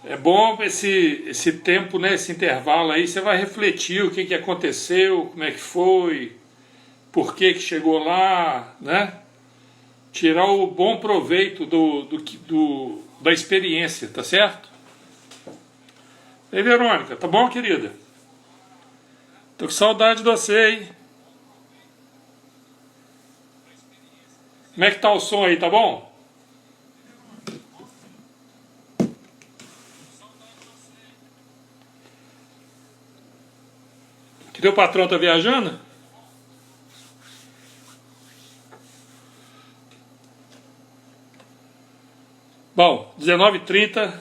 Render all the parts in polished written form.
É bom esse tempo, né, esse intervalo aí, você vai refletir o que, que aconteceu, como é que foi, por que, que chegou lá, né? Tirar o bom proveito da experiência, tá certo? Ei, Verônica, tá bom, querida? Tô com saudade de você, hein? Como é que tá o som aí, tá bom? Que teu patrão tá viajando? Bom, 19h30,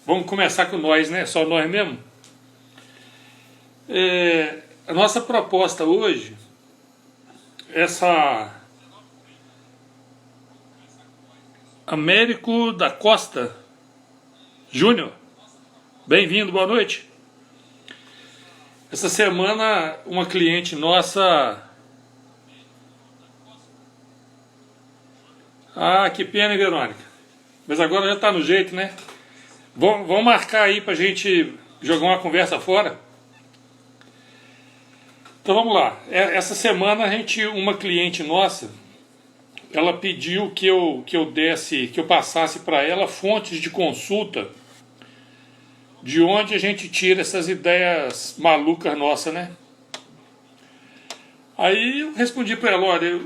vamos começar com nós, né? Só nós mesmo. A nossa proposta hoje, essa Américo da Costa Júnior, bem-vindo, boa noite. Essa semana, uma cliente nossa... Ah, que pena, Verônica. Mas agora já tá no jeito, né? Vamos marcar aí pra gente jogar uma conversa fora? Então vamos lá. Essa semana uma cliente nossa, ela pediu que eu passasse para ela fontes de consulta de onde a gente tira essas ideias malucas nossas, né? Aí eu respondi para ela, olha,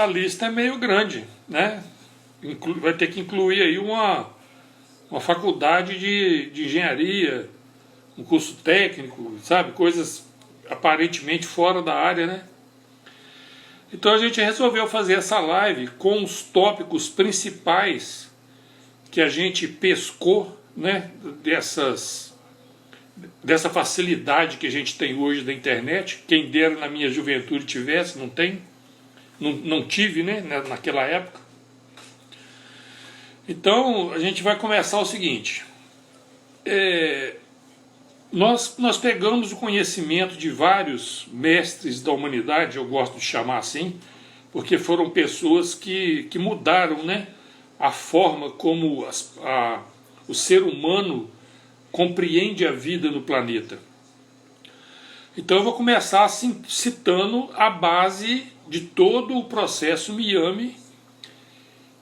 a lista é meio grande, né? Vai ter que incluir aí uma faculdade de engenharia, um curso técnico, sabe? Coisas aparentemente fora da área, né? Então a gente resolveu fazer essa live com os tópicos principais que a gente pescou, né? Dessa facilidade que a gente tem hoje da internet. Quem dera na minha juventude tivesse, não tem, não tive, né? Naquela época. Então a gente vai começar o seguinte. Nós pegamos o conhecimento de vários mestres da humanidade, eu gosto de chamar assim, porque foram pessoas que mudaram, né, a forma como o ser humano compreende a vida no planeta. Então eu vou começar assim, citando a base de todo o processo Miami,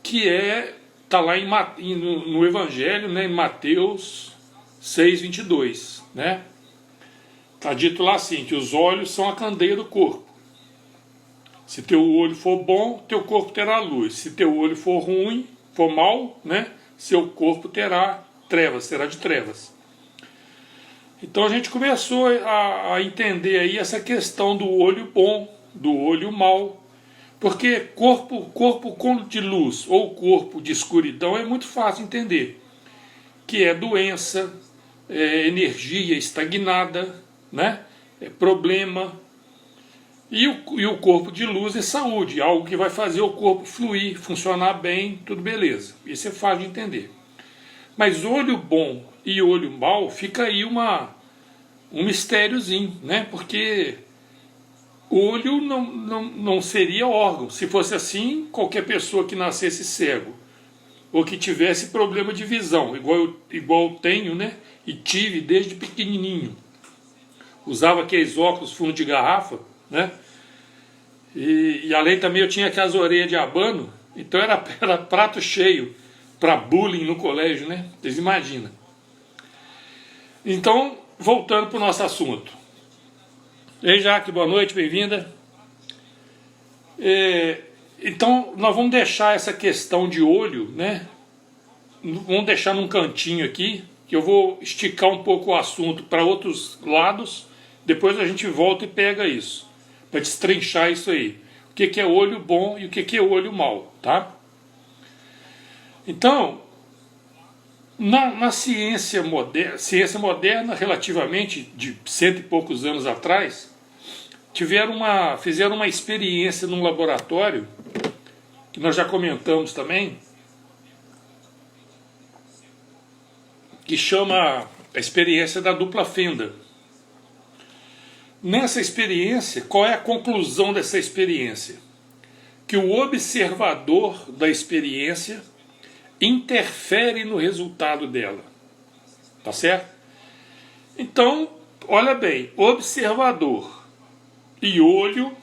que está lá no Evangelho, né, em Mateus 6:22, né? Está dito lá assim, que os olhos são a candeia do corpo. Se teu olho for bom, teu corpo terá luz. Se teu olho for ruim, for mau, né? Seu corpo terá trevas, será de trevas. Então a gente começou a entender aí essa questão do olho bom, do olho mau. Porque corpo de luz ou corpo de escuridão é muito fácil entender. Que é doença, energia estagnada, né? Problema. E o corpo de luz é saúde, algo que vai fazer o corpo fluir, funcionar bem, tudo beleza. Isso é fácil de entender. Mas olho bom e olho mau fica aí um mistériozinho, né? Porque olho não seria órgão. Se fosse assim, qualquer pessoa que nascesse cego ou que tivesse problema de visão, igual eu tenho, né? E tive desde pequenininho. Usava aqueles óculos fundo de garrafa, né? E além também eu tinha aquelas orelhas de abano, então era prato cheio para bullying no colégio, né? Vocês imaginam. Então, voltando para o nosso assunto. Ei, Jaque, boa noite, bem-vinda. Então, nós vamos deixar essa questão de olho, né? Vamos deixar num cantinho aqui, que eu vou esticar um pouco o assunto para outros lados, depois a gente volta e pega isso, para destrinchar isso aí. O que é olho bom e o que é olho mau, tá? Então, na ciência moderna, relativamente de 100 e poucos anos atrás, fizeram uma experiência num laboratório, que nós já comentamos também, que chama a experiência da dupla fenda. Nessa experiência, qual é a conclusão dessa experiência? Que o observador da experiência interfere no resultado dela. tá certo? Então, olha bem, observador e olho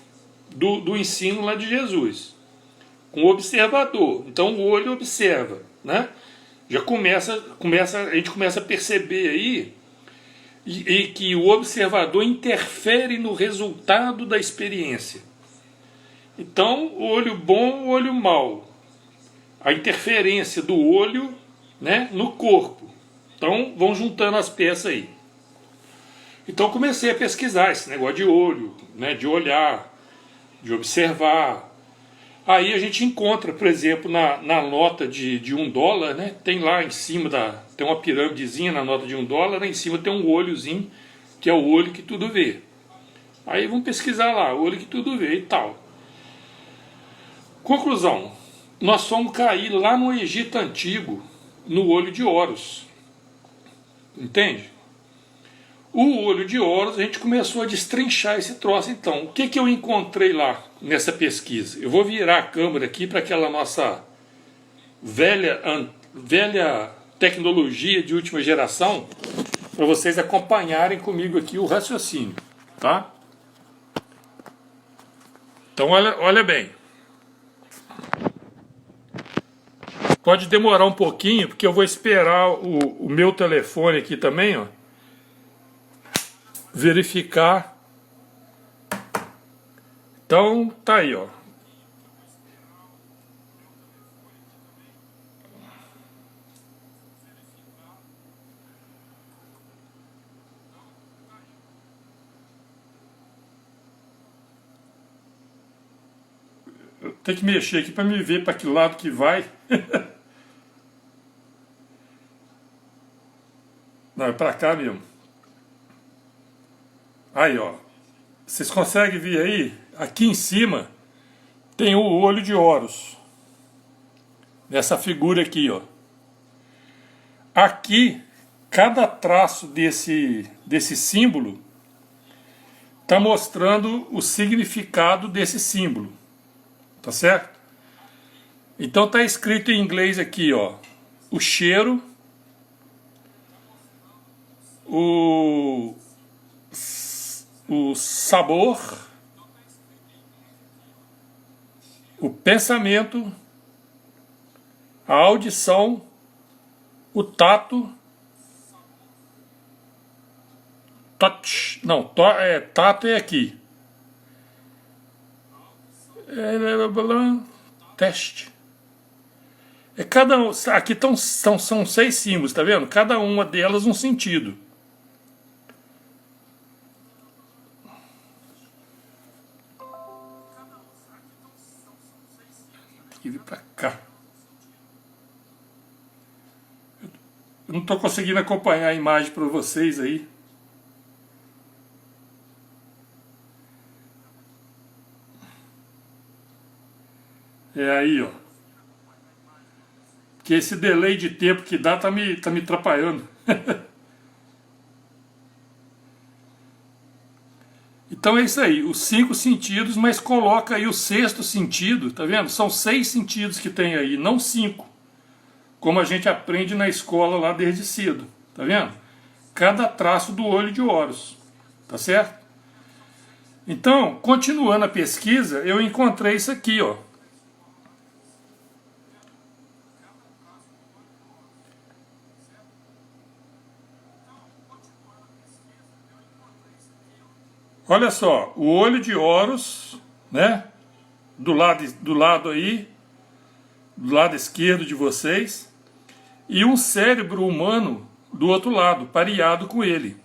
do ensino lá de Jesus. Com observador, então o olho observa, né? Já a gente começa a perceber aí e que o observador interfere no resultado da experiência. Então, o olho bom, o olho mau. A interferência do olho, né, no corpo. Então, vão juntando as peças aí. Então, comecei a pesquisar esse negócio de olho, né, de olhar, de observar. Aí a gente encontra, por exemplo, na nota de $1, né, tem lá em cima, tem uma pirâmidezinha na nota de $1, lá em cima tem um olhozinho, que é o olho que tudo vê. Aí vamos pesquisar lá, o olho que tudo vê e tal. Conclusão, nós fomos cair lá no Egito Antigo, no olho de Horus. Entende? O olho de Horus, a gente começou a destrinchar esse troço então. O que eu encontrei lá nessa pesquisa? Eu vou virar a câmera aqui para aquela nossa velha tecnologia de última geração, para vocês acompanharem comigo aqui o raciocínio, tá? Então olha bem. Pode demorar um pouquinho, porque eu vou esperar o meu telefone aqui também, ó, verificar. Então, tá aí, ó. Eu tenho que mexer aqui para me ver para que lado que vai. Não, é para cá mesmo. Aí, ó. Vocês conseguem ver aí? Aqui em cima tem o olho de Horus. Nessa figura aqui, ó. Aqui, cada traço desse símbolo está mostrando o significado desse símbolo. Tá certo? Então tá escrito em inglês aqui, ó. O cheiro, o sabor, o pensamento, a audição, o tato, touch, não, tato é aqui, teste. Cada um, aqui são 6 símbolos, tá vendo? Cada uma delas um sentido. Tem que vir pra cá. Eu não estou conseguindo acompanhar a imagem para vocês aí. É aí, ó. Que esse delay de tempo que dá tá me atrapalhando. Então é isso aí, os 5 sentidos, mas coloca aí o 6º sentido, tá vendo? São 6 sentidos que tem aí, não 5. Como a gente aprende na escola lá desde cedo, tá vendo? Cada traço do olho de Horus, tá certo? Então, continuando a pesquisa, eu encontrei isso aqui, ó. Olha só, o olho de Horus, né? Do lado aí, do lado esquerdo de vocês, e um cérebro humano do outro lado, pareado com ele.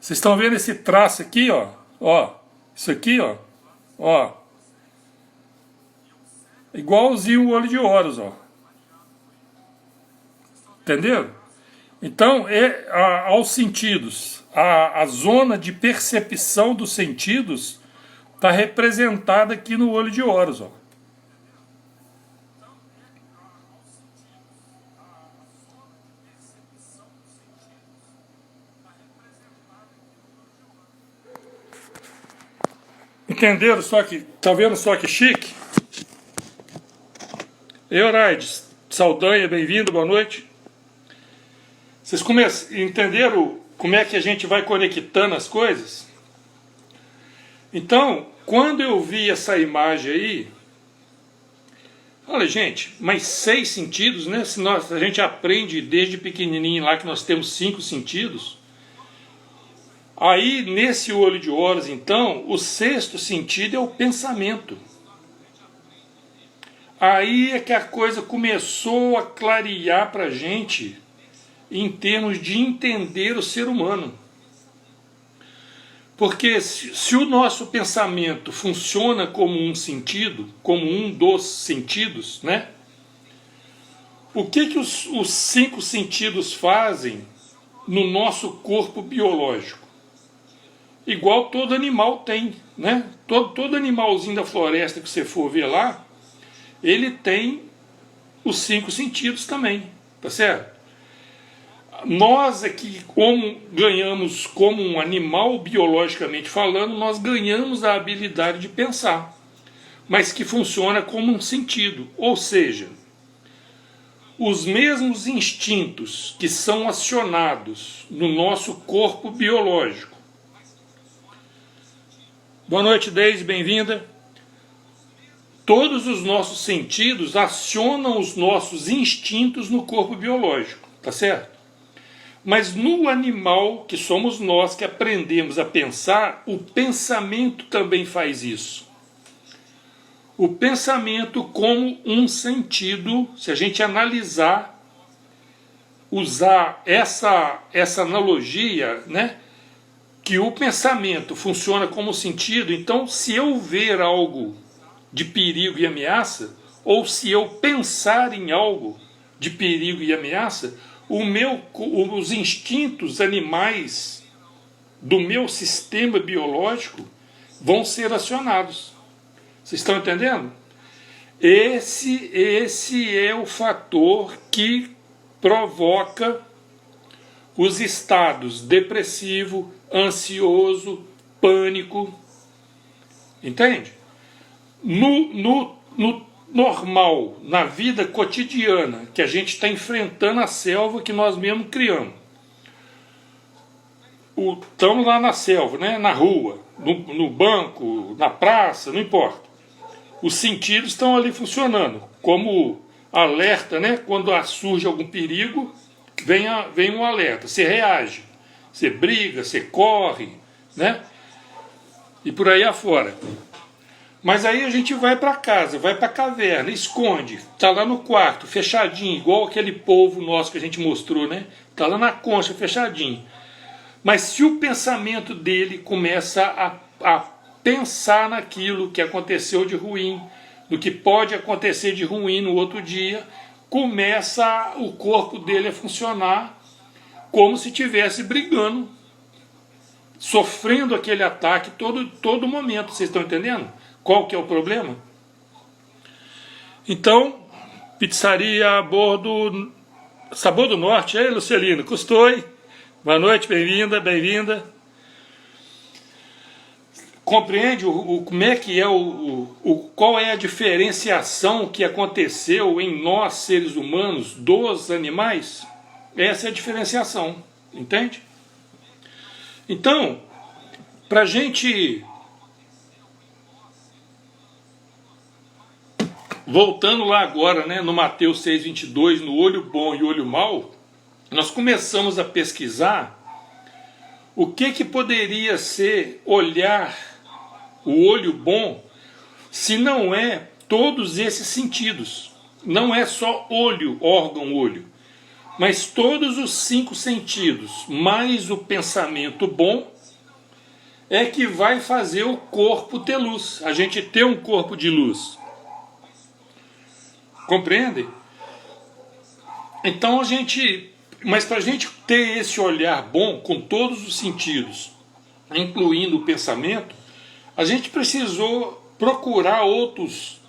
Vocês estão vendo esse traço aqui, ó? Ó, isso aqui, ó. Ó. Igualzinho o olho de Horus, ó. Entenderam? Então, aos sentidos, a zona de percepção dos sentidos está representada aqui no olho de Horus, ó. Entenderam só que, tá vendo só que chique? Euraides, Saldanha, bem-vindo, boa noite. Vocês entenderam como é que a gente vai conectando as coisas? Então, quando eu vi essa imagem aí, olha, gente, mas 6 sentidos, né? Se a gente aprende desde pequenininho lá que nós temos 5 sentidos, aí nesse olho de Horus, então, o 6º sentido é o pensamento. Aí é que a coisa começou a clarear para a gente em termos de entender o ser humano. Porque se o nosso pensamento funciona como um sentido, como um dos sentidos, né? O que os 5 sentidos fazem no nosso corpo biológico? Igual todo animal tem, né? Todo animalzinho da floresta que você for ver lá, ele tem os 5 sentidos também, tá certo? Nós aqui, como ganhamos como um animal biologicamente falando, nós ganhamos a habilidade de pensar, mas que funciona como um sentido, ou seja, os mesmos instintos que são acionados no nosso corpo biológico. Boa noite, Deise, bem-vinda. Todos os nossos sentidos acionam os nossos instintos no corpo biológico, tá certo? Mas no animal, que somos nós que aprendemos a pensar, o pensamento também faz isso. O pensamento como um sentido, se a gente analisar, usar essa analogia, né, que o pensamento funciona como sentido, então se eu ver algo de perigo e ameaça, ou se eu pensar em algo de perigo e ameaça, os instintos animais do meu sistema biológico vão ser acionados. Vocês estão entendendo? Esse é o fator que provoca os estados depressivo, ansioso, pânico. Entende? No normal, na vida cotidiana, que a gente está enfrentando a selva que nós mesmos criamos. Estamos lá na selva, né? Na rua, no banco, na praça, não importa. Os sentidos estão ali funcionando, como alerta, né? Quando surge algum perigo, vem um alerta, você reage, você briga, você corre, né? E por aí afora. Mas aí a gente vai para casa, vai para a caverna, esconde, está lá no quarto, fechadinho, igual aquele povo nosso que a gente mostrou, né? Está lá na concha, fechadinho. Mas se o pensamento dele começa a pensar naquilo que aconteceu de ruim, do que pode acontecer de ruim no outro dia, começa o corpo dele a funcionar como se estivesse brigando, sofrendo aquele ataque todo momento. Vocês estão entendendo? Qual que é o problema? Então, pizzaria a bordo, Sabor do Norte. Ei, Lucelino, custou, hein? Boa noite, bem-vinda, bem-vinda. Compreende como é que é qual é a diferenciação que aconteceu em nós, seres humanos, dos animais? Essa é a diferenciação, entende? Então, para a gente... Voltando lá agora, né, no Mateus 6,22, no olho bom e olho mau, nós começamos a pesquisar o que poderia ser olhar o olho bom, se não é todos esses sentidos. Não é só olho, órgão, olho, mas todos os 5 sentidos, mais o pensamento bom, é que vai fazer o corpo ter luz, a gente ter um corpo de luz. Compreende? Então mas para a gente ter esse olhar bom com todos os sentidos, incluindo o pensamento, a gente precisou procurar outros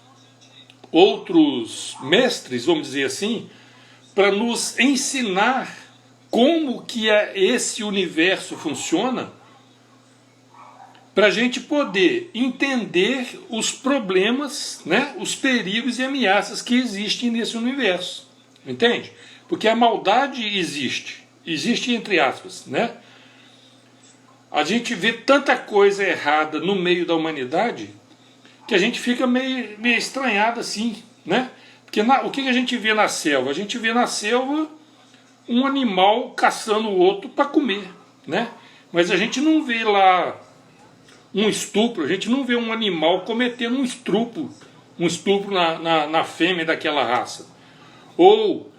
mestres, vamos dizer assim, para nos ensinar como que esse universo funciona, para a gente poder entender os problemas, né, os perigos e ameaças que existem nesse universo. Entende? Porque a maldade existe, existe entre aspas, né? A gente vê tanta coisa errada no meio da humanidade que a gente fica meio estranhado assim, né? Porque o que a gente vê na selva? A gente vê na selva um animal caçando o outro para comer, né? Mas a gente não vê lá um estupro, a gente não vê um animal cometendo um estupro na fêmea daquela raça. Ou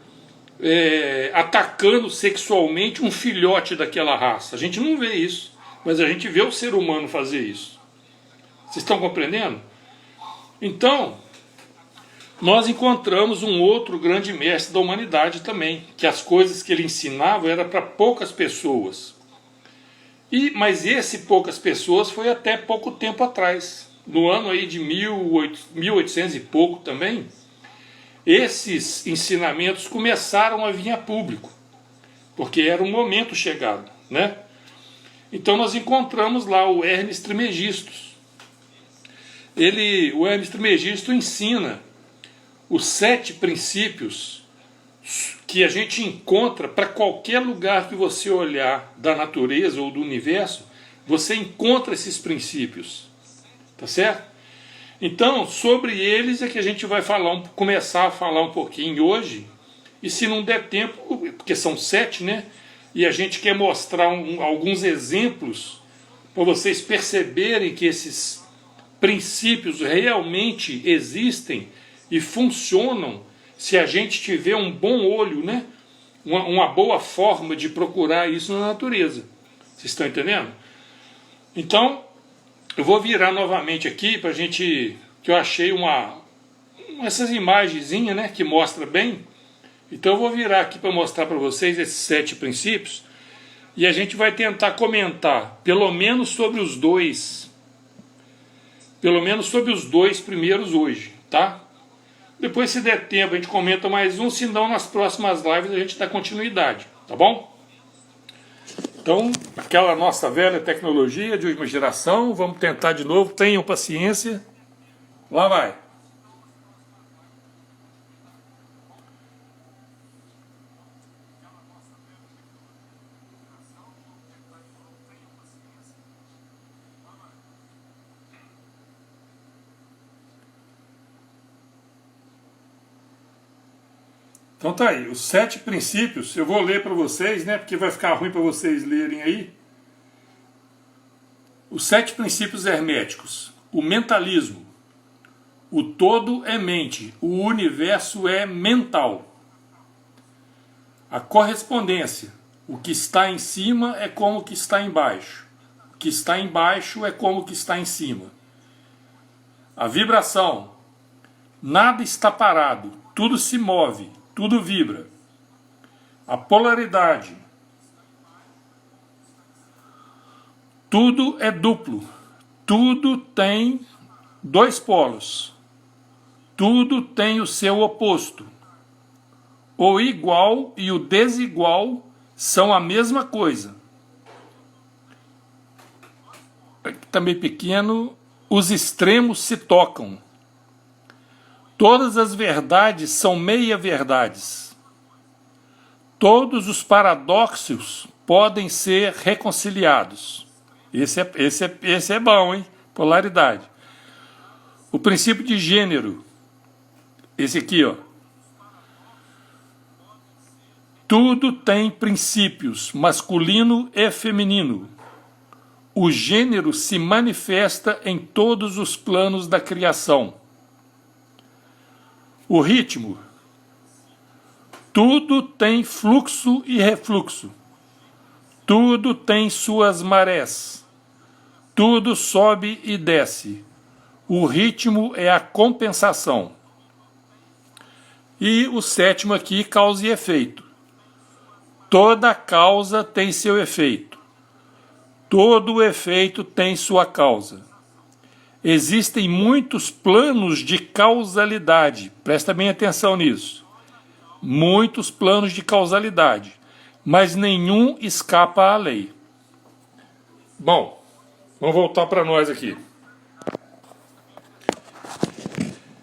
atacando sexualmente um filhote daquela raça. A gente não vê isso, mas a gente vê o ser humano fazer isso. Vocês estão compreendendo? Então, nós encontramos um outro grande mestre da humanidade também, que as coisas que ele ensinava eram para poucas pessoas. Mas esse poucas pessoas foi até pouco tempo atrás. No ano aí de 1800 e pouco também, esses ensinamentos começaram a vir a público, porque era um momento chegado, né? Então nós encontramos lá o Hermes Trismegisto. O Hermes Trismegisto ensina os 7 princípios que a gente encontra para qualquer lugar que você olhar da natureza ou do universo, você encontra esses princípios, tá certo? Então, sobre eles é que a gente vai começar a falar um pouquinho hoje, e se não der tempo, porque são 7, né? E a gente quer mostrar alguns exemplos para vocês perceberem que esses princípios realmente existem e funcionam se a gente tiver um bom olho, né? Uma boa forma de procurar isso na natureza. Vocês estão entendendo? Então, eu vou virar novamente aqui para a gente, que eu achei essas imagenzinhas, né, que mostra bem. Então eu vou virar aqui para mostrar para vocês esses 7 princípios e a gente vai tentar comentar pelo menos sobre os dois primeiros hoje, tá? Depois, se der tempo, a gente comenta mais um, senão nas próximas lives a gente dá continuidade, tá bom? Então, aquela nossa velha tecnologia de última geração, vamos tentar de novo, tenham paciência. Lá vai. Então tá aí, os 7 princípios, eu vou ler para vocês, né, porque vai ficar ruim para vocês lerem aí. Os 7 princípios herméticos. O mentalismo. O todo é mente, o universo é mental. A correspondência. O que está em cima é como o que está embaixo. O que está embaixo é como o que está em cima. A vibração. Nada está parado, tudo se move, tudo vibra. A polaridade. Tudo é duplo. Tudo tem 2 polos. Tudo tem o seu oposto. O igual e o desigual são a mesma coisa. Aqui também pequeno. Os extremos se tocam. Todas as verdades são meia-verdades. Todos os paradoxos podem ser reconciliados. Esse é bom, hein? Polaridade. O princípio de gênero. Esse aqui, ó. Tudo tem princípios, masculino e feminino. O gênero se manifesta em todos os planos da criação. O ritmo. Tudo tem fluxo e refluxo. Tudo tem suas marés. Tudo sobe e desce. O ritmo é a compensação. E o 7º aqui, causa e efeito. Toda causa tem seu efeito. Todo efeito tem sua causa. Existem muitos planos de causalidade. Presta bem atenção nisso. Muitos planos de causalidade. Mas nenhum escapa à lei. Bom, vamos voltar para nós aqui.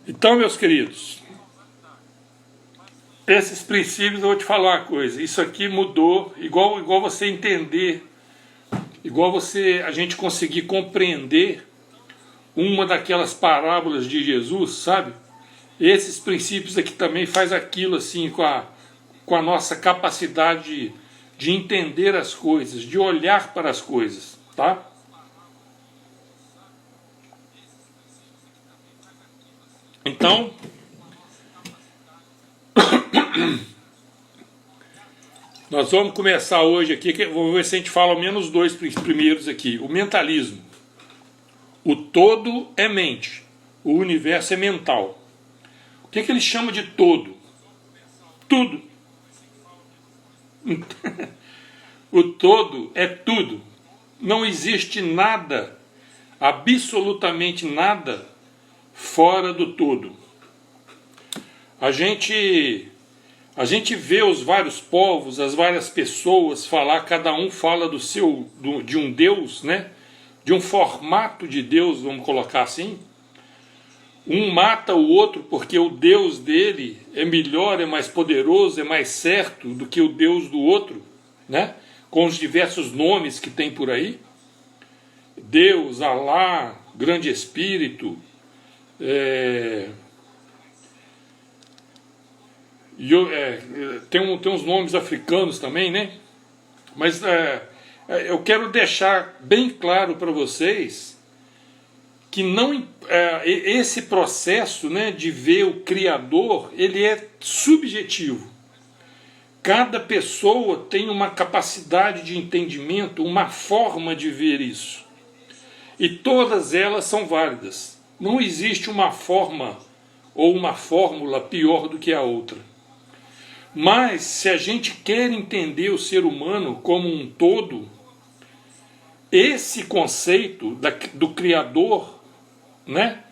Então, meus queridos, esses princípios, eu vou te falar uma coisa, isso aqui mudou, igual você entender, a gente conseguir compreender uma daquelas parábolas de Jesus, sabe? Esses princípios aqui também faz aquilo assim com a nossa capacidade de entender as coisas, de olhar para as coisas, tá? Então, nós vamos começar hoje aqui, vamos ver se a gente fala ao menos dois primeiros aqui. O mentalismo. O todo é mente, o universo é mental. O que ele chama de todo? Tudo. O todo é tudo. Não existe nada, absolutamente nada, fora do todo. A gente vê os vários povos, as várias pessoas falar, cada um fala de um Deus, né? De um formato de Deus, vamos colocar assim. Um mata o outro porque o Deus dele é melhor, é mais poderoso, é mais certo do que o Deus do outro, né? Com os diversos nomes que tem por aí. Deus, Alá, Grande Espírito, tem uns nomes africanos também, né? Mas eu quero deixar bem claro para vocês que esse processo, né, de ver o Criador, ele é subjetivo. Cada pessoa tem uma capacidade de entendimento, uma forma de ver isso. E todas elas são válidas. Não existe uma forma ou uma fórmula pior do que a outra. Mas se a gente quer entender o ser humano como um todo, esse conceito do Criador, né,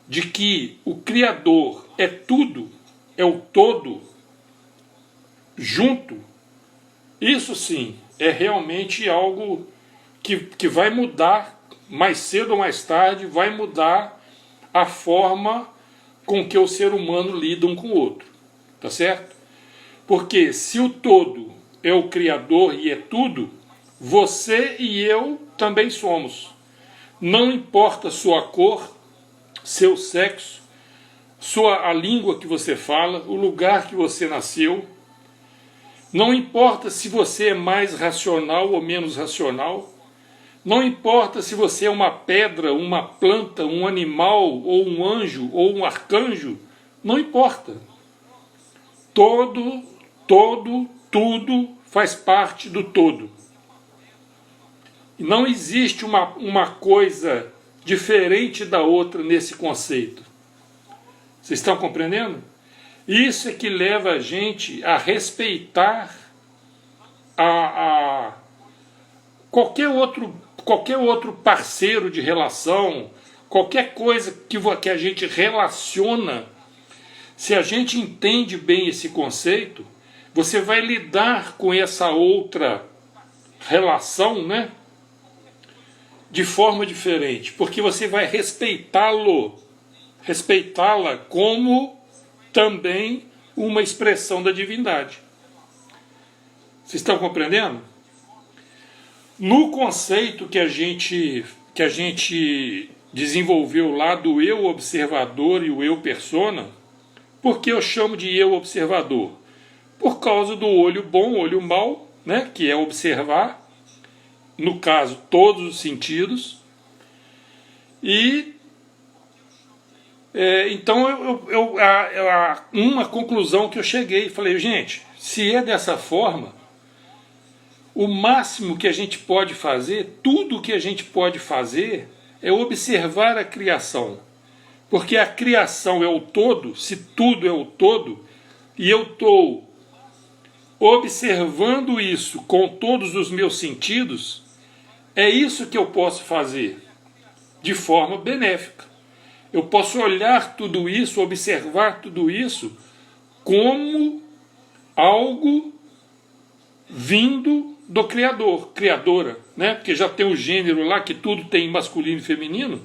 de que o Criador é tudo, é o todo, junto, isso sim é realmente algo que vai mudar, mais cedo ou mais tarde, vai mudar a forma com que o ser humano lida um com o outro, tá certo? Porque se o todo é o Criador e é tudo, você e eu também somos. Não importa sua cor, seu sexo, a língua que você fala, o lugar que você nasceu. Não importa se você é mais racional ou menos racional. Não importa se você é uma pedra, uma planta, um animal, ou um anjo, ou um arcanjo. Não importa. Tudo faz parte do todo. E não existe uma coisa diferente da outra nesse conceito. Vocês estão compreendendo? Isso é que leva a gente a respeitar qualquer outro parceiro de relação, qualquer coisa que a gente relaciona. Se a gente entende bem esse conceito, você vai lidar com essa outra relação, né, de forma diferente, porque você vai respeitá-la como também uma expressão da divindade. Vocês estão compreendendo? No conceito que a gente desenvolveu lá do eu observador e o eu persona, por que eu chamo de eu observador? Por causa do olho bom, olho mau, né, que é observar, no caso, todos os sentidos. E então uma conclusão que eu cheguei, falei, gente, se é dessa forma, o máximo que a gente pode fazer, tudo que a gente pode fazer, é observar a criação. Porque a criação é o todo, se tudo é o todo, e eu estou observando isso com todos os meus sentidos, é isso que eu posso fazer de forma benéfica. Eu posso olhar tudo isso, observar tudo isso como algo vindo do Criador, Criadora, né? Porque já tem o gênero lá que tudo tem masculino e feminino.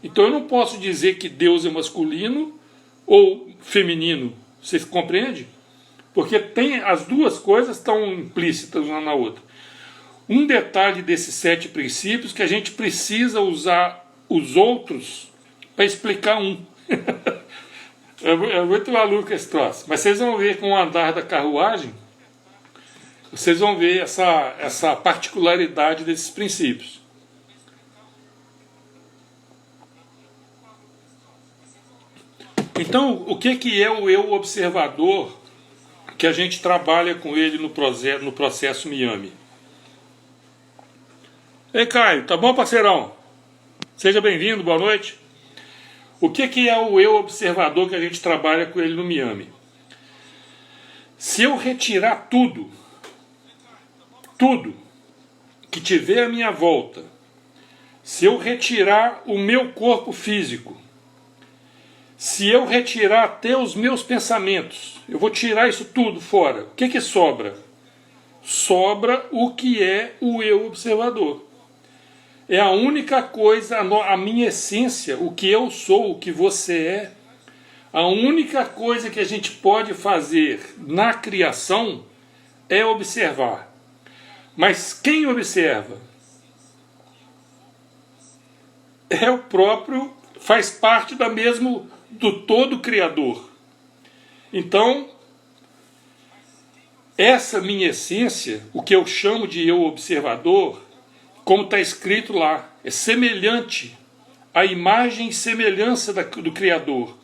Então eu não posso dizer que Deus é masculino ou feminino. Vocês compreendem? Porque as duas coisas estão implícitas uma na outra. Um detalhe desses 7 princípios que a gente precisa usar os outros para explicar um. É muito maluco esse troço. Mas vocês vão ver com o andar da carruagem, vocês vão ver essa particularidade desses princípios. Então, o que é o eu observador que a gente trabalha com ele no processo Miami? Ei, Caio, tá bom, parceirão? Seja bem-vindo, boa noite. O que é o eu observador que a gente trabalha com ele no Miami? Se eu retirar tudo que tiver à minha volta, se eu retirar o meu corpo físico, se eu retirar até os meus pensamentos, eu vou tirar isso tudo fora, o que sobra? Sobra o que é o eu observador. É a única coisa, a minha essência, o que eu sou, o que você é, a única coisa que a gente pode fazer na criação é observar. Mas quem observa? É o próprio, faz parte do todo criador. Então, essa minha essência, o que eu chamo de eu observador, como está escrito lá, é semelhante à imagem e semelhança do Criador.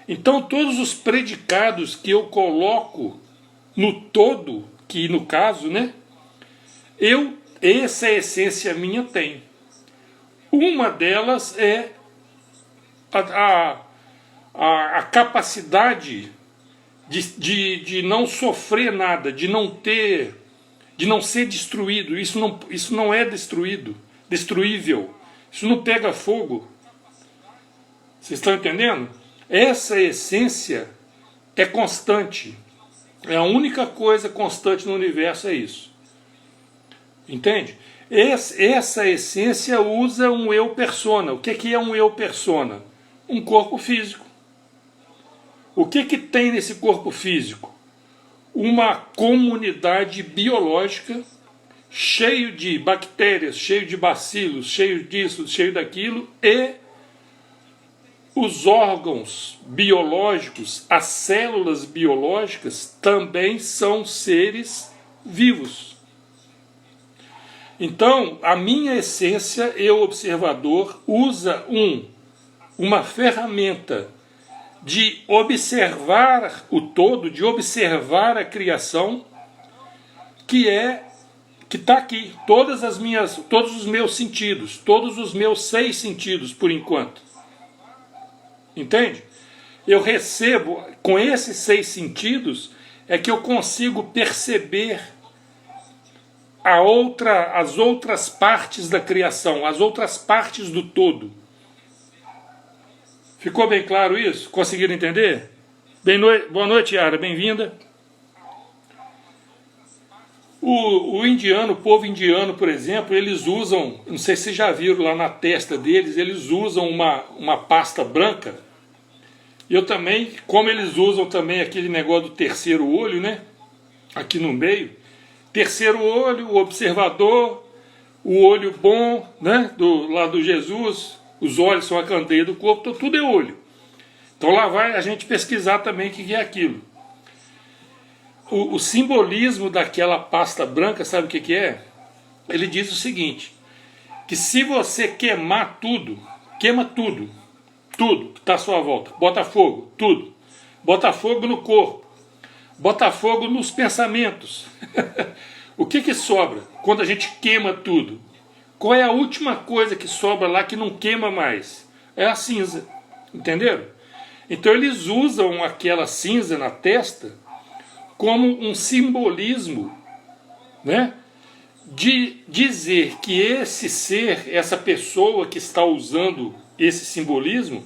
Então todos os predicados que eu coloco no todo, que no caso, né, essa essência minha tem. Uma delas é a capacidade de não sofrer nada, de não ser destruído. Isso não é destruível. Isso não pega fogo. Vocês estão entendendo? Essa essência é constante. É a única coisa constante no universo, é isso. Entende? Essa essência usa um eu persona. O que é um eu persona? Um corpo físico. O que tem nesse corpo físico? Uma comunidade biológica cheio de bactérias, cheio de bacilos, cheio disso, cheio daquilo, e os órgãos biológicos, as células biológicas também são seres vivos. Então, a minha essência, eu observador, usa uma ferramenta de observar o todo, de observar a criação, que está aqui, todos os meus sentidos, todos os meus 6 sentidos, por enquanto. Entende? Eu recebo, com esses 6 sentidos, é que eu consigo perceber as outras partes da criação, as outras partes do todo. Ficou bem claro isso? Conseguiram entender? Boa noite, Yara, bem-vinda. O povo indiano, por exemplo, eles usam, não sei se vocês já viram lá na testa deles, eles usam uma pasta branca. E eu também, como eles usam também aquele negócio do terceiro olho, né? Aqui no meio. Terceiro olho, o observador, o olho bom, né? Lá do Jesus. Os olhos são a candeia do corpo, então tudo é olho. Então lá vai a gente pesquisar também o que é aquilo. O simbolismo daquela pasta branca, sabe o que é? Ele diz o seguinte, que se você queimar tudo, queima tudo que está à sua volta, bota fogo, tudo. Bota fogo no corpo, bota fogo nos pensamentos. O que sobra quando a gente queima tudo? Qual é a última coisa que sobra lá que não queima mais? É a cinza, entenderam? Então eles usam aquela cinza na testa como um simbolismo, né, de dizer que esse ser, essa pessoa que está usando esse simbolismo,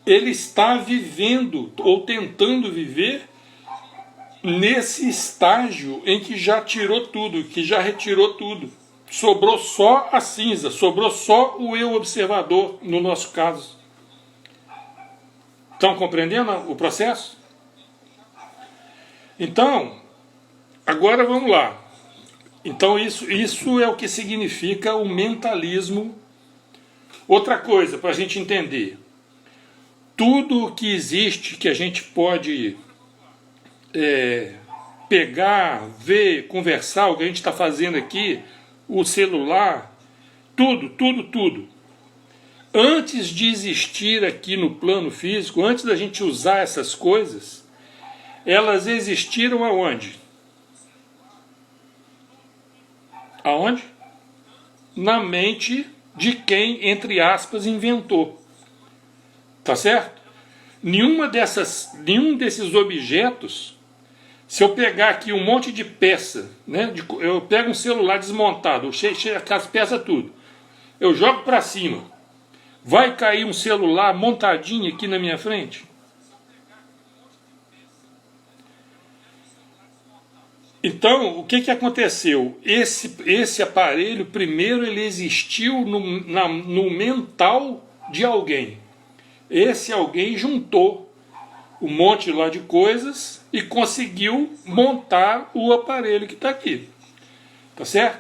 ele está vivendo ou tentando viver nesse estágio em que já tirou tudo, que já retirou tudo. Sobrou só a cinza, sobrou só o eu observador, no nosso caso. Estão compreendendo o processo? Então, agora vamos lá. Então isso é o que significa o mentalismo. Outra coisa para a gente entender: tudo que existe que a gente pode pegar, ver, conversar, o que a gente está fazendo aqui, o celular, tudo. Antes de existir aqui no plano físico, antes da gente usar essas coisas, elas existiram aonde? Aonde? Na mente de quem, entre aspas, inventou. Tá certo? Nenhum desses objetos, se eu pegar aqui um monte de peça, né, eu pego um celular desmontado, cheio com as peças tudo, eu jogo para cima, vai cair um celular montadinho aqui na minha frente? Então, o que aconteceu? Esse aparelho, primeiro, ele existiu no mental de alguém. Esse alguém juntou um monte lá de coisas e conseguiu montar o aparelho que está aqui. Tá certo?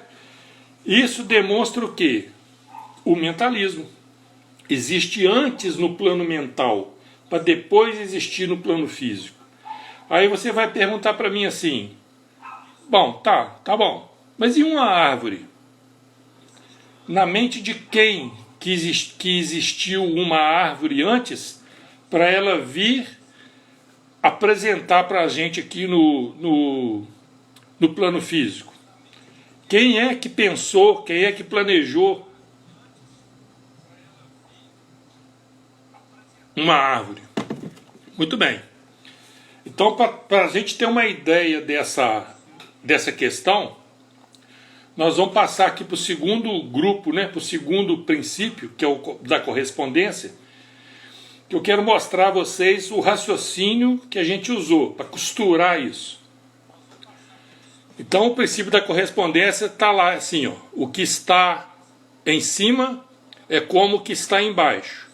Isso demonstra o quê? O mentalismo. Existe antes no plano mental, para depois existir no plano físico. Aí você vai perguntar para mim assim: bom, tá bom, mas e uma árvore? Na mente de quem que existiu uma árvore antes para ela vir apresentar para a gente aqui no plano físico? Quem é que pensou, quem é que planejou uma árvore? Muito bem. Então, para a gente ter uma ideia dessa questão, nós vamos passar aqui para o segundo grupo, né, para o segundo princípio, que é o da correspondência, que eu quero mostrar a vocês o raciocínio que a gente usou para costurar isso. Então, o princípio da correspondência está lá assim, ó: o que está em cima é como o que está embaixo,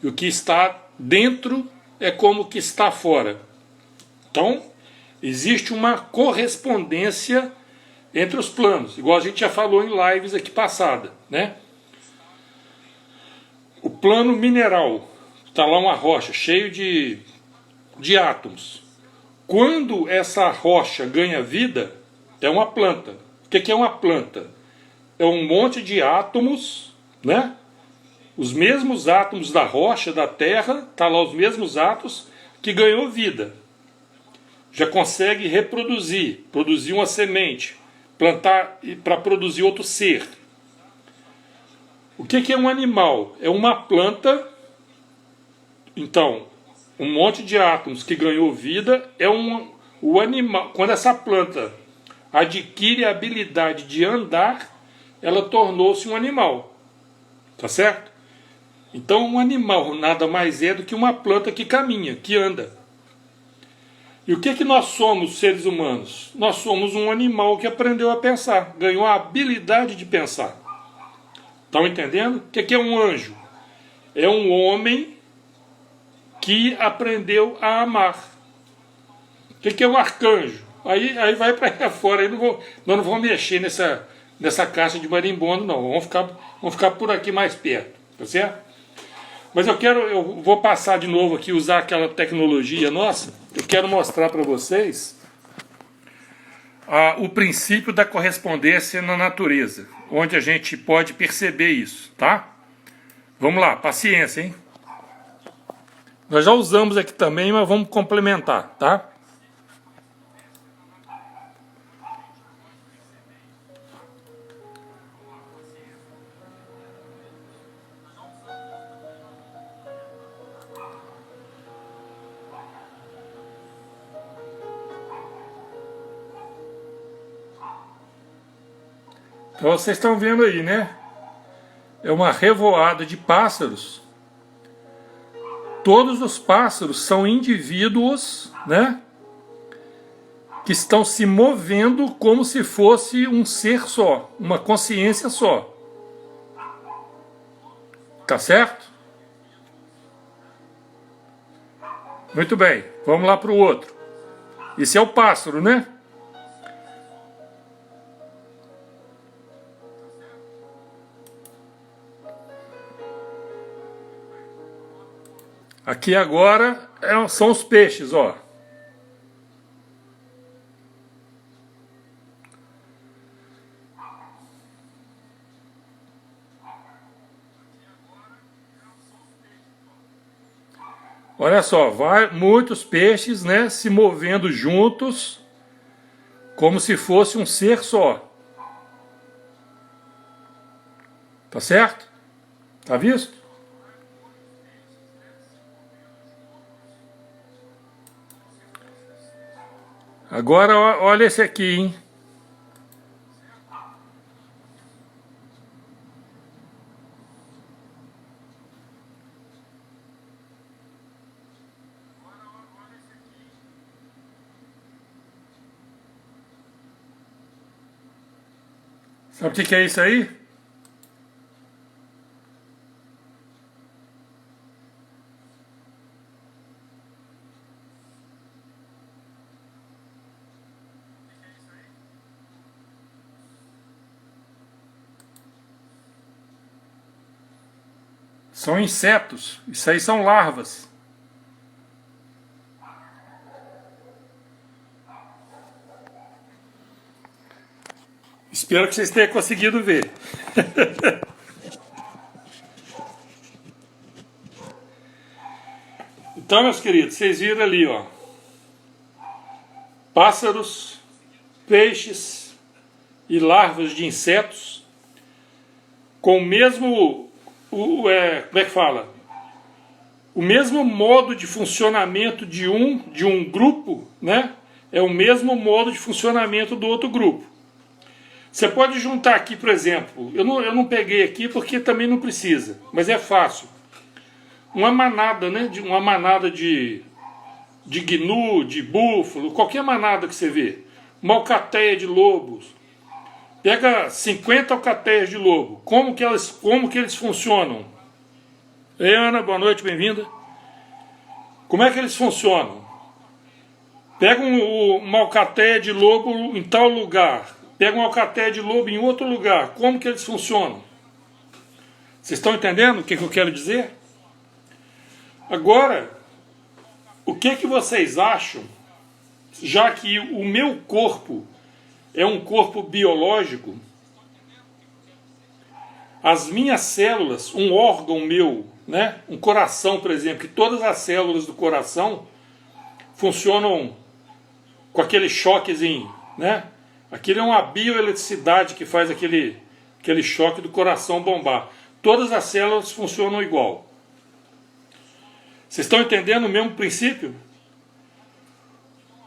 e o que está dentro é como o que está fora. Então, existe uma correspondência entre os planos, igual a gente já falou em lives aqui passada, né? O plano mineral, está lá uma rocha cheia de átomos. Quando essa rocha ganha vida, é uma planta. O que é uma planta? É um monte de átomos, né? Os mesmos átomos da rocha, da terra, tá lá os mesmos átomos que ganhou vida. Já consegue reproduzir, produzir uma semente, plantar para produzir outro ser. O que é um animal? É uma planta. Então, um monte de átomos que ganhou vida é o animal. Quando essa planta adquire a habilidade de andar, ela tornou-se um animal. Tá certo? Então, um animal nada mais é do que uma planta que caminha, que anda. E o que nós somos, seres humanos? Nós somos um animal que aprendeu a pensar, ganhou a habilidade de pensar. Estão entendendo? O que é um anjo? É um homem que aprendeu a amar. O que é um arcanjo? Aí vai para fora. Aí nós não vamos mexer nessa caixa de marimbondo, não. Vamos ficar por aqui mais perto. Tá certo? Mas eu vou passar de novo aqui, usar aquela tecnologia nossa. Eu quero mostrar para vocês o princípio da correspondência na natureza, onde a gente pode perceber isso, tá? Vamos lá, paciência, hein? Nós já usamos aqui também, mas vamos complementar, tá? Então vocês estão vendo aí, né? É uma revoada de pássaros. Todos os pássaros são indivíduos, né? Que estão se movendo como se fosse um ser só, uma consciência só. Tá certo? Muito bem, vamos lá para o outro. Esse é o pássaro, né? Aqui agora são os peixes, ó. Olha só, muitos peixes, né, se movendo juntos, como se fosse um ser só. Tá certo? Tá visto? Agora olha esse aqui, hein? Sabe o que é isso aí? São insetos. Isso aí são larvas. Espero que vocês tenham conseguido ver. Então, meus queridos, vocês viram ali, ó. Pássaros, peixes e larvas de insetos com o mesmo, como é que fala? O mesmo modo de funcionamento de um grupo, né? É o mesmo modo de funcionamento do outro grupo. Você pode juntar aqui, por exemplo, eu não peguei aqui porque também não precisa, mas é fácil. Uma manada, né? Uma manada de gnu, de búfalo, qualquer manada que você vê. Uma alcateia de lobos. Pega 50 alcateias de lobo. Como que eles funcionam? Ei, Ana, boa noite, bem-vinda. Como é que eles funcionam? Pega uma alcateia de lobo em tal lugar. Pega uma alcateia de lobo em outro lugar. Como que eles funcionam? Vocês estão entendendo o que eu quero dizer? Agora, o que vocês acham, já que o meu corpo é um corpo biológico, as minhas células, um órgão meu, né, um coração, por exemplo, que todas as células do coração funcionam com aquele choquezinho, né? Aquilo é uma bioeletricidade que faz aquele choque do coração bombar. Todas as células funcionam igual. Vocês estão entendendo o mesmo princípio?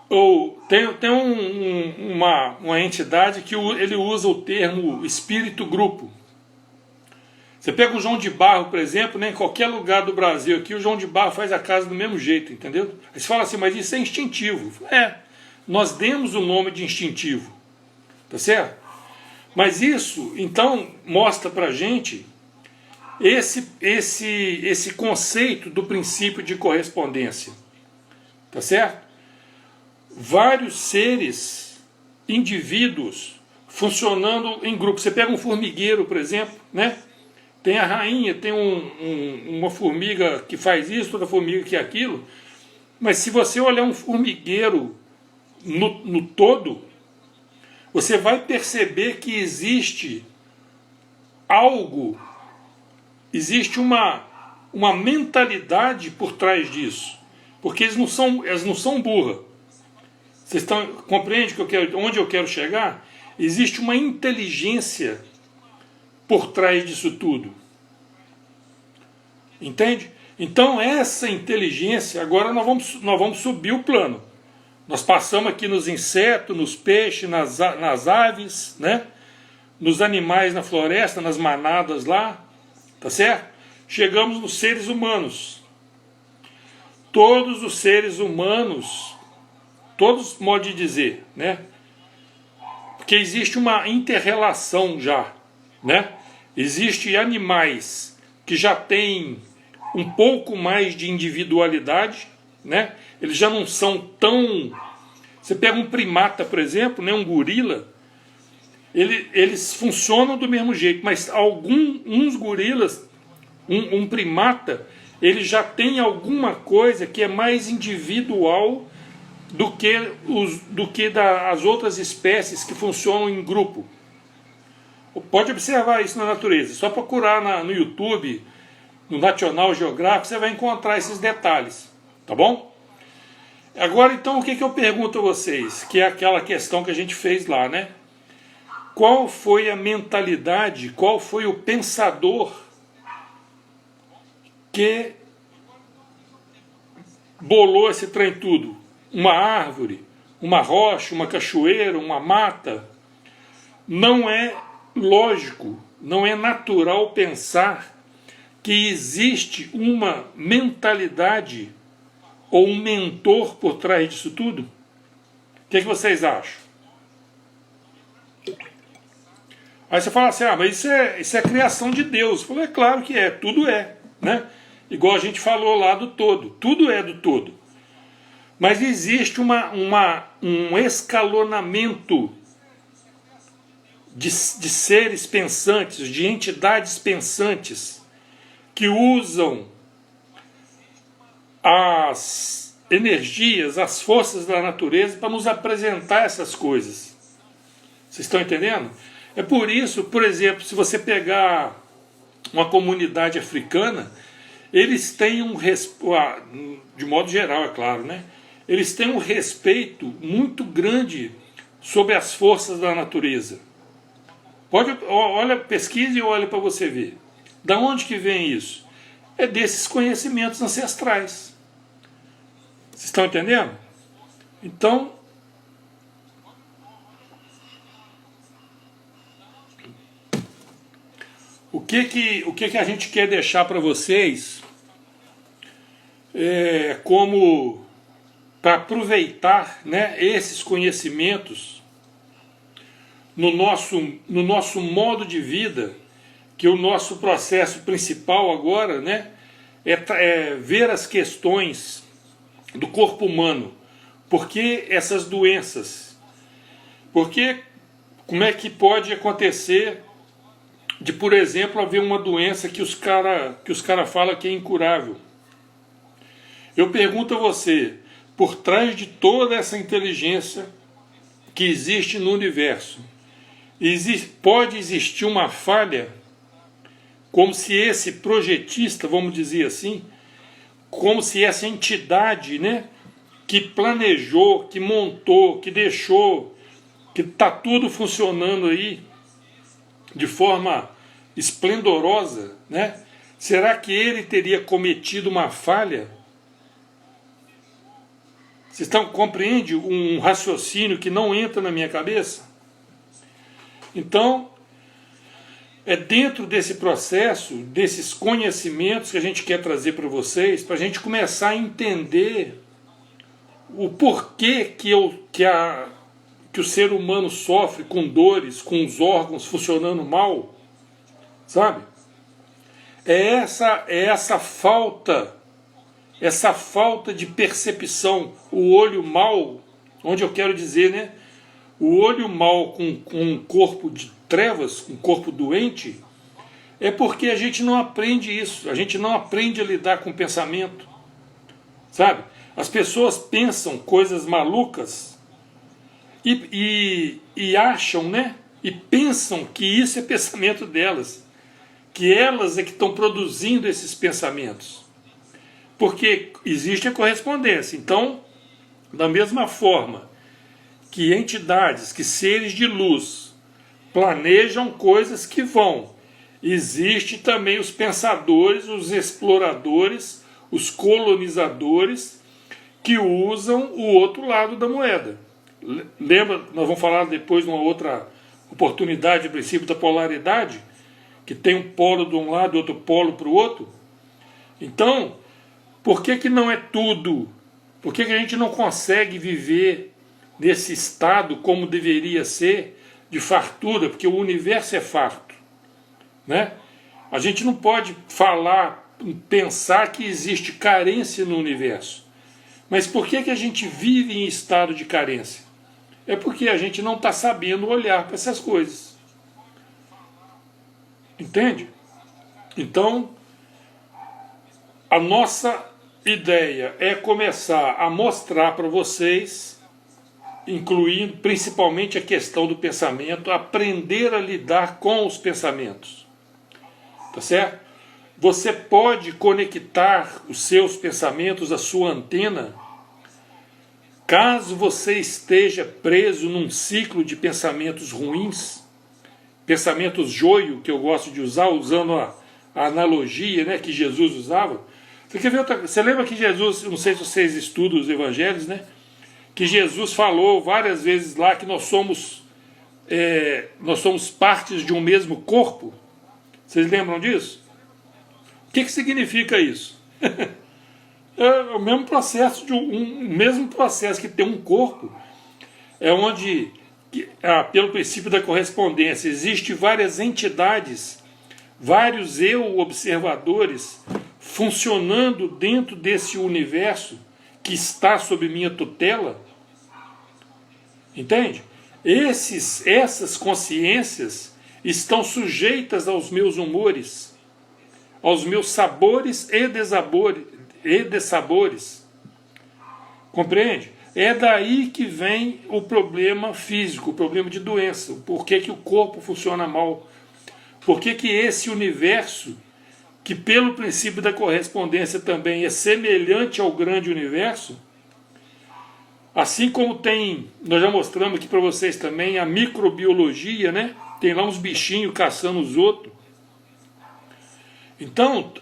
Ou tem uma entidade que ele usa o termo espírito-grupo. Você pega o João de Barro, por exemplo, né, em qualquer lugar do Brasil aqui, o João de Barro faz a casa do mesmo jeito, entendeu? Aí você fala assim, mas isso é instintivo. Nós demos o nome de instintivo, tá certo? Mas isso, então, mostra pra gente esse conceito do princípio de correspondência, tá certo? Vários seres, indivíduos, funcionando em grupo. Você pega um formigueiro, por exemplo, né? Tem a rainha, tem uma formiga que faz isso, outra formiga que é aquilo. Mas se você olhar um formigueiro no todo, você vai perceber que existe algo, existe uma mentalidade por trás disso. Porque eles não são burra. Vocês compreendem onde eu quero chegar? Existe uma inteligência por trás disso tudo. Entende? Então essa inteligência, agora nós vamos subir o plano. Nós passamos aqui nos insetos, nos peixes, nas aves, né? Nos animais na floresta, nas manadas lá, tá certo? Chegamos nos seres humanos. Todos os seres humanos, todos modo de dizer, né? Porque existe uma inter-relação já, né? Existem animais que já têm um pouco mais de individualidade, né? Eles já não são tão Você pega um primata, por exemplo, né, um gorila, eles funcionam do mesmo jeito, mas uns gorilas, um primata, ele já tem alguma coisa que é mais individual do que as outras espécies que funcionam em grupo. Pode observar isso na natureza. Só procurar no YouTube, no National Geographic, você vai encontrar esses detalhes. Tá bom? Agora, então, o que eu pergunto a vocês? Que é aquela questão que a gente fez lá, né? Qual foi a mentalidade, qual foi o pensador que bolou esse trem tudo? Uma árvore, uma rocha, uma cachoeira, uma mata? Não é lógico, não é natural pensar que existe uma mentalidade ou um mentor por trás disso tudo? O que vocês acham? Aí você fala assim, mas isso é criação de Deus. Eu falo, é claro que é, tudo é, né? Igual a gente falou lá do todo, tudo é do todo. Mas existe um escalonamento de seres pensantes, de entidades pensantes, que usam as energias, as forças da natureza para nos apresentar essas coisas. Vocês estão entendendo? É por isso, por exemplo, se você pegar uma comunidade africana, eles têm de modo geral, é claro, né? Eles têm um respeito muito grande sobre as forças da natureza. Olha, pesquise e olha para você ver. Da onde que vem isso? É desses conhecimentos ancestrais. Vocês estão entendendo? Então, o que a gente quer deixar para vocês como para aproveitar, né, esses conhecimentos no nosso modo de vida, que o nosso processo principal agora, né, é ver as questões do corpo humano. Por que essas doenças? Porque como é que pode acontecer de, por exemplo, haver uma doença que os cara falam que é incurável? Eu pergunto a você, por trás de toda essa inteligência que existe no universo, pode existir uma falha, como se esse projetista, vamos dizer assim, como se essa entidade, né, que planejou, que montou, que deixou, que está tudo funcionando aí de forma esplendorosa, né? Será que ele teria cometido uma falha? Vocês compreendem um raciocínio que não entra na minha cabeça? Então, é dentro desse processo, desses conhecimentos que a gente quer trazer para vocês, para a gente começar a entender o porquê que o ser humano sofre com dores, com os órgãos funcionando mal, sabe? É essa falta de percepção, o olho mau, onde eu quero dizer, né? O olho mau com um corpo de trevas, um corpo doente, é porque a gente não aprende isso, a gente não aprende a lidar com o pensamento, sabe? As pessoas pensam coisas malucas e acham, né? E pensam que isso é pensamento delas, que elas é que estão produzindo esses pensamentos. Porque existe a correspondência. Então, da mesma forma que entidades, que seres de luz planejam coisas que vão, existe também os pensadores, os exploradores, os colonizadores, que usam o outro lado da moeda. Lembra, nós vamos falar depois numa outra oportunidade, o princípio da polaridade, que tem um polo de um lado e outro polo para o outro. Então, por que não é tudo? Por que a gente não consegue viver nesse estado como deveria ser, de fartura? Porque o universo é farto, né? A gente não pode pensar que existe carência no universo. Mas por que a gente vive em estado de carência? É porque a gente não está sabendo olhar para essas coisas. Entende? Então, a nossa ideia é começar a mostrar para vocês, incluindo principalmente a questão do pensamento, aprender a lidar com os pensamentos. Tá certo? Você pode conectar os seus pensamentos à sua antena, caso você esteja preso num ciclo de pensamentos ruins, pensamentos joio, que eu gosto de usar, usando a analogia, né, que Jesus usava. Você quer ver outra? Você lembra que Jesus, não sei se vocês estudam os evangelhos, né? Que Jesus falou várias vezes lá que nós somos partes de um mesmo corpo. Vocês lembram disso? O que significa isso? É o mesmo processo mesmo processo que tem um corpo, é onde, pelo princípio da correspondência, existe várias entidades, vários eu observadores funcionando dentro desse universo que está sob minha tutela. Entende? Essas consciências estão sujeitas aos meus humores, aos meus sabores e dessabores. Compreende? É daí que vem o problema físico, o problema de doença. Por que o corpo funciona mal? Por que esse universo, que pelo princípio da correspondência também é semelhante ao grande universo, assim como nós já mostramos aqui para vocês também a microbiologia, né? Tem lá uns bichinhos caçando os outros. Então,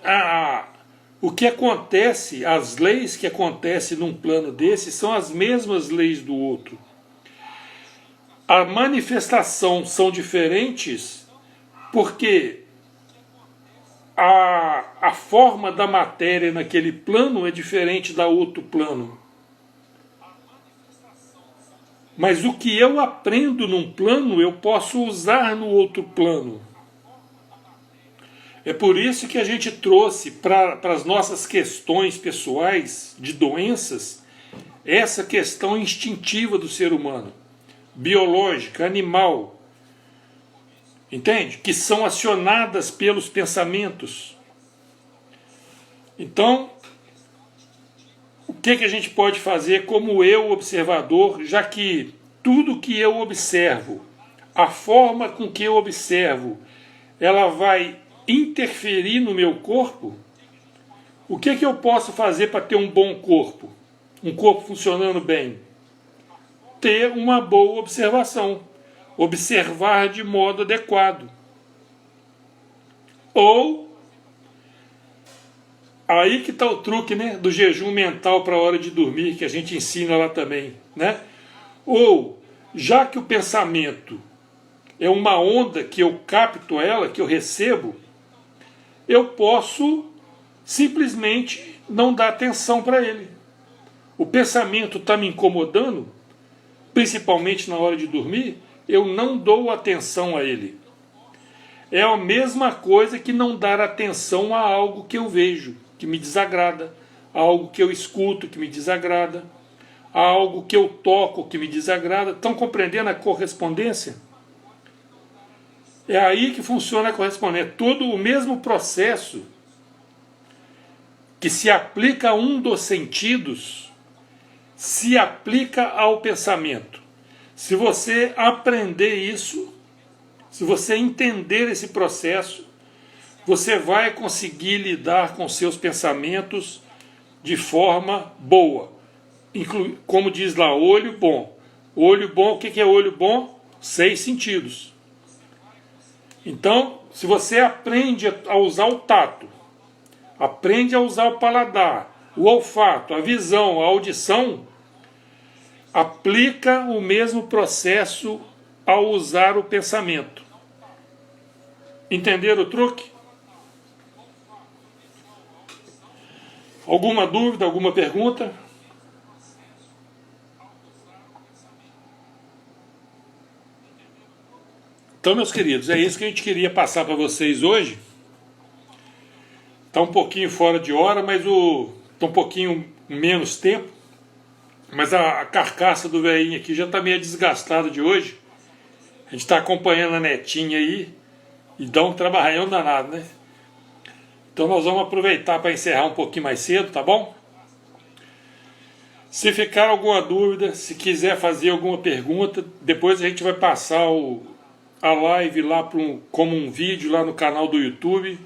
o que acontece, as leis que acontecem num plano desse são as mesmas leis do outro. A manifestação são diferentes porque a forma da matéria naquele plano é diferente da outro plano. Mas o que eu aprendo num plano, eu posso usar no outro plano. É por isso que a gente trouxe para as nossas questões pessoais de doenças essa questão instintiva do ser humano, biológica, animal, entende? Que são acionadas pelos pensamentos. Então, o que a gente pode fazer como eu observador, já que tudo que eu observo, a forma com que eu observo, ela vai interferir no meu corpo? O que eu posso fazer para ter um bom corpo? Um corpo funcionando bem? Ter uma boa observação. Observar de modo adequado. Ou, aí que está o truque, né, do jejum mental para a hora de dormir, que a gente ensina lá também, né? Ou, já que o pensamento é uma onda que eu capto ela, que eu recebo, eu posso simplesmente não dar atenção para ele. O pensamento está me incomodando, principalmente na hora de dormir, eu não dou atenção a ele. É a mesma coisa que não dar atenção a algo que eu vejo, que me desagrada, a algo que eu escuto, que me desagrada, a algo que eu toco, que me desagrada. Estão compreendendo a correspondência? É aí que funciona a correspondência. Todo o mesmo processo que se aplica a um dos sentidos se aplica ao pensamento. Se você aprender isso, se você entender esse processo, você vai conseguir lidar com seus pensamentos de forma boa. Como diz lá, olho bom. Olho bom, o que é olho bom? 6 sentidos. Então, se você aprende a usar o tato, aprende a usar o paladar, o olfato, a visão, a audição, aplica o mesmo processo ao usar o pensamento. Entenderam o truque? Alguma dúvida, alguma pergunta? Então, meus queridos, é isso que a gente queria passar para vocês hoje. Está um pouquinho fora de hora, mas está um pouquinho menos tempo. Mas a carcaça do velhinho aqui já está meio desgastada de hoje. A gente está acompanhando a netinha aí e dá um trabalhão danado, né? Então nós vamos aproveitar para encerrar um pouquinho mais cedo, tá bom? Se ficar alguma dúvida, se quiser fazer alguma pergunta, depois a gente vai passar a live lá como um vídeo lá no canal do YouTube.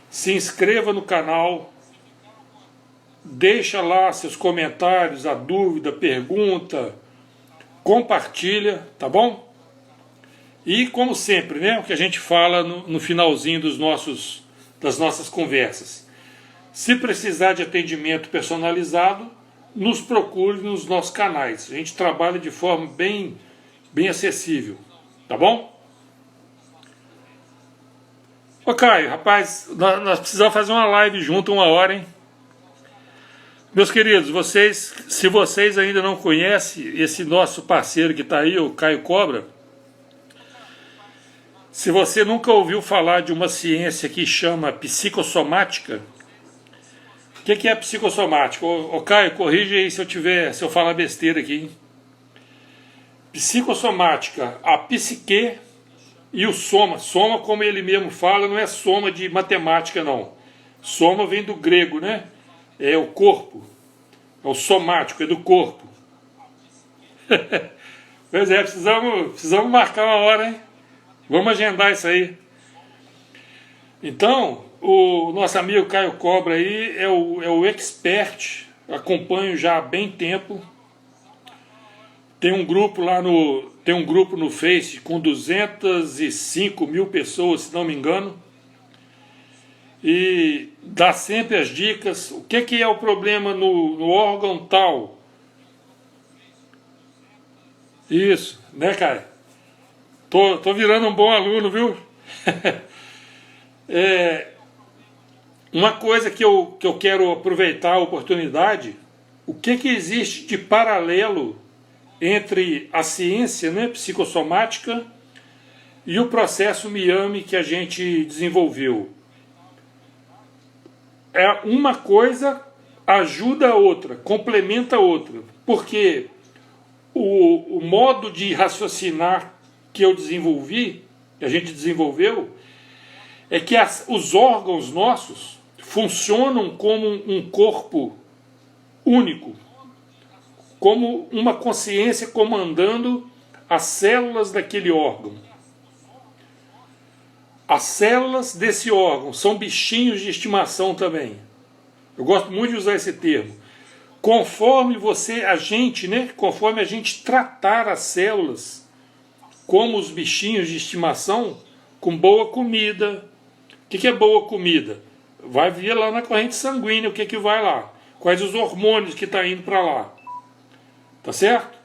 Se inscreva no canal, deixa lá seus comentários, a dúvida, pergunta, compartilha, tá bom? E como sempre, né, o que a gente fala no finalzinho das nossas conversas. Se precisar de atendimento personalizado, nos procure nos nossos canais. A gente trabalha de forma bem acessível, tá bom? Ô Caio, rapaz, nós precisamos fazer uma live junto uma hora, hein? Meus queridos, se vocês ainda não conhecem esse nosso parceiro que está aí, o Caio Cobra, se você nunca ouviu falar de uma ciência que chama psicossomática, o que é psicossomática? Ô Caio, corrige aí se eu falar besteira aqui, hein? Psicossomática, a psique e o soma. Soma, como ele mesmo fala, não é soma de matemática, não. Soma vem do grego, né? É o corpo. É o somático, é do corpo. Pois é, precisamos marcar uma hora, hein? Vamos agendar isso aí. Então, o nosso amigo Caio Cobra aí é o expert, acompanho já há bem tempo. Tem um grupo no Face com 205 mil pessoas, se não me engano. E dá sempre as dicas. O que é o problema no órgão tal? Isso, né, Caio? Tô virando um bom aluno, viu? Uma coisa que eu quero aproveitar a oportunidade, o que existe de paralelo entre a ciência, né, psicossomática e o processo Miami que a gente desenvolveu. Uma coisa ajuda a outra, complementa a outra, porque o modo de raciocinar que eu desenvolvi, que a gente desenvolveu, é que os órgãos nossos funcionam como um corpo único, como uma consciência comandando as células daquele órgão. As células desse órgão são bichinhos de estimação também. Eu gosto muito de usar esse termo. Conforme a gente tratar as células como os bichinhos de estimação, com boa comida. O que é boa comida? Vai vir lá na corrente sanguínea o que vai lá. Quais os hormônios que estão indo para lá. Tá certo?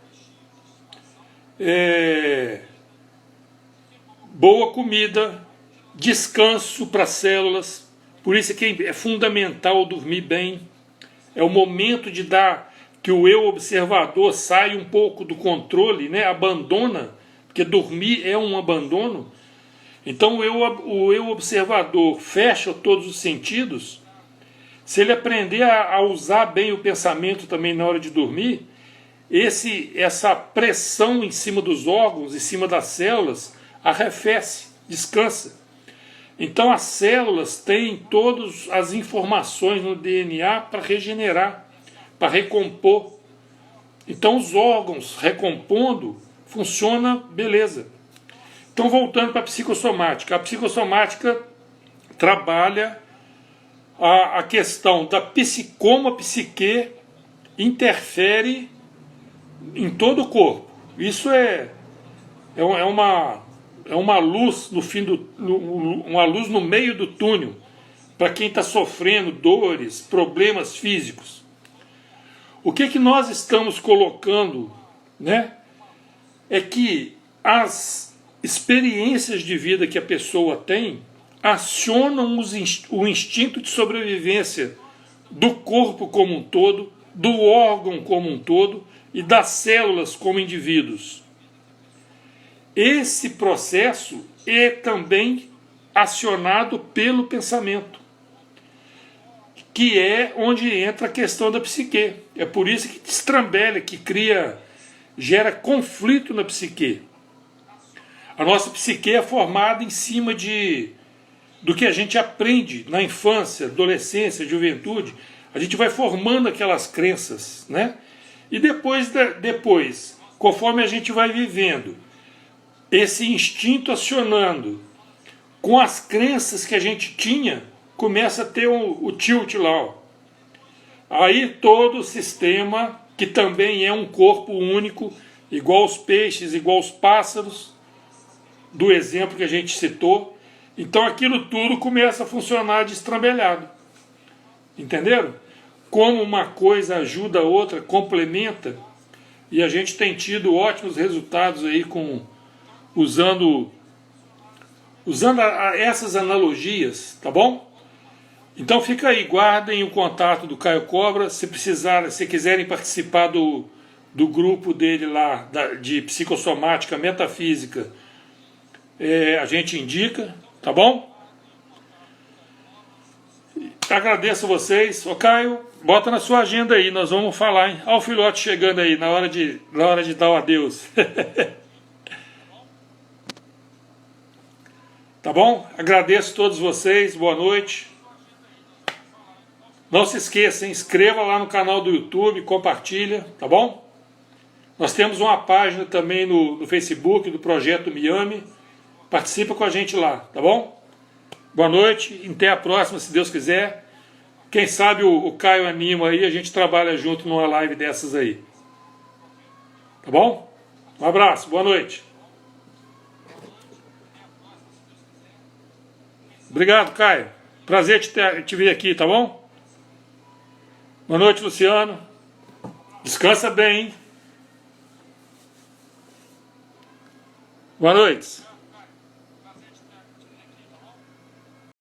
Boa comida, descanso para as células. Por isso que é fundamental dormir bem. É o momento de dar que o eu observador sai um pouco do controle, né? Abandona, porque dormir é um abandono. Então o eu observador fecha todos os sentidos. Se ele aprender a usar bem o pensamento também na hora de dormir, essa pressão em cima dos órgãos, em cima das células, arrefece, descansa. Então as células têm todas as informações no DNA para regenerar, para recompor. Então os órgãos recompondo, funciona beleza. Então voltando para a psicossomática. A psicossomática trabalha a questão da como a psique interfere em todo o corpo. Isso é uma luz no fim uma luz no meio do túnel para quem está sofrendo dores, problemas físicos. O que nós estamos colocando, né, é que as experiências de vida que a pessoa tem acionam o instinto de sobrevivência do corpo como um todo, do órgão como um todo e das células como indivíduos. Esse processo é também acionado pelo pensamento. que é onde entra a questão da psique. É por isso que destrambelha, que gera conflito na psique. A nossa psique é formada em cima do que a gente aprende na infância, adolescência, juventude. A gente vai formando aquelas crenças, né? E depois, conforme a gente vai vivendo, esse instinto acionando com as crenças que a gente tinha, começa a ter o tilt lá. Ó. Aí todo o sistema, que também é um corpo único, igual os peixes, igual os pássaros, do exemplo que a gente citou, então aquilo tudo começa a funcionar destrambelhado. Entenderam? Como uma coisa ajuda a outra, complementa, e a gente tem tido ótimos resultados aí usando essas analogias, tá bom? Então fica aí, guardem o contato do Caio Cobra, se quiserem participar do grupo dele lá, de psicossomática metafísica, a gente indica, tá bom? Agradeço a vocês. Ô Caio, bota na sua agenda aí, nós vamos falar, hein? Olha o filhote chegando aí, na hora de dar o adeus. Tá bom? Agradeço a todos vocês, boa noite. Não se esqueça, inscreva lá no canal do YouTube, compartilha, tá bom? Nós temos uma página também no Facebook do Projeto Miami. Participa com a gente lá, tá bom? Boa noite, até a próxima, se Deus quiser. Quem sabe o Caio anima aí, a gente trabalha junto numa live dessas aí. Tá bom? Um abraço, boa noite. Obrigado, Caio. Prazer te ver aqui, tá bom? Boa noite, Luciano. Descansa bem, hein? Boa noite.